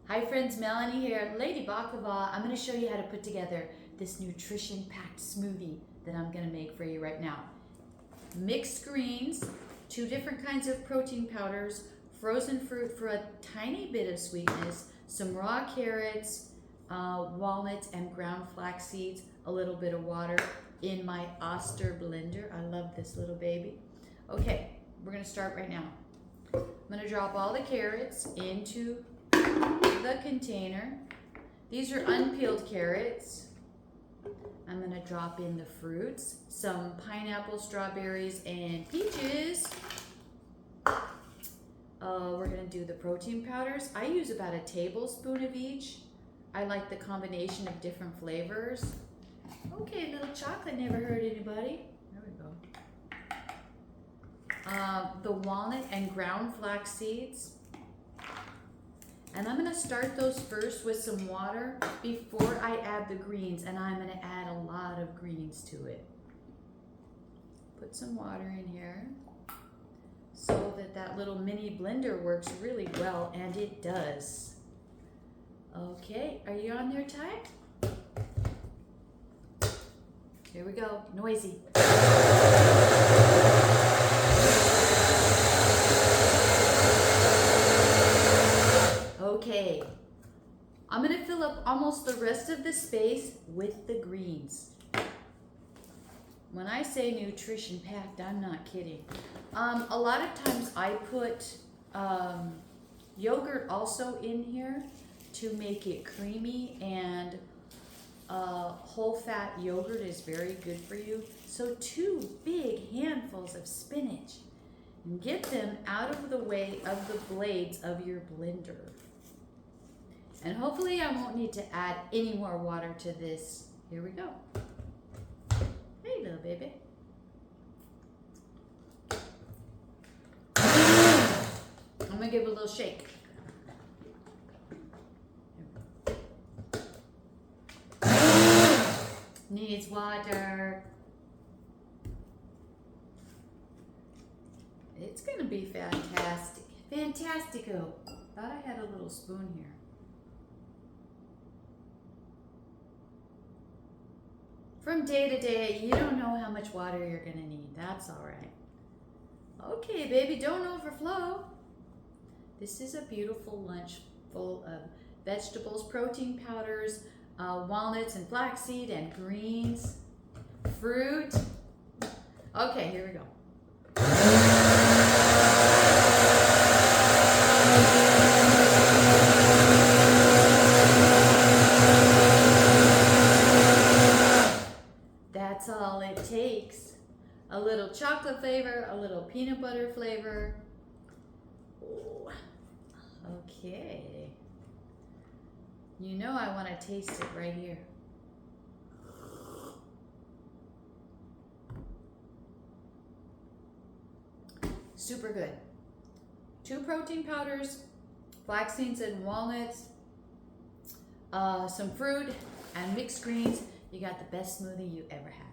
Hi friends, Melanie here, Lady Baklava. I'm going to show you how to put together this nutrition-packed smoothie that I'm going to make for you right now. Mixed greens, 2 different kinds of protein powders, frozen fruit for a tiny bit of sweetness, some raw carrots, walnuts and ground flax seeds, a little bit of water in my Oster blender. I love this little baby. Okay, we're going to start right now. I'm going to drop all the carrots into the container. These are unpeeled carrots. I'm going to drop in the fruits, some pineapple, strawberries, and peaches. We're going to do the protein powders. I use about a tablespoon of each. I like the combination of different flavors. Okay, little chocolate never hurt anybody. There we go. The walnut and ground flax seeds. And I'm going to start those first with some water before I add the greens, and I'm going to add a lot of greens to it. Put some water in here so that that little mini blender works really well, and it does. Okay, are you on there, Ty? Here we go, noisy. Okay, I'm going to fill up almost the rest of the space with the greens. When I say nutrition packed, I'm not kidding. A lot of times I put yogurt also in here to make it creamy, and whole fat yogurt is very good for you. So 2 big handfuls of spinach, and get them out of the way of the blades of your blender. And hopefully I won't need to add any more water to this. Here we go. Hey, little baby. I'm gonna give it a little shake. Needs water. It's gonna be fantastic. Fantastico. Thought I had a little spoon here. From day to day, you don't know how much water you're gonna need. That's all right. Okay, baby, don't overflow. This is a beautiful lunch full of vegetables, protein powders, walnuts and flaxseed and greens, fruit. Okay, here we go. That's all it takes. A little chocolate flavor, a little peanut butter flavor. Ooh. Okay. You know I want to taste it right here. Super good. 2 protein powders, flax seeds and walnuts, some fruit, and mixed greens. You got the best smoothie you ever had.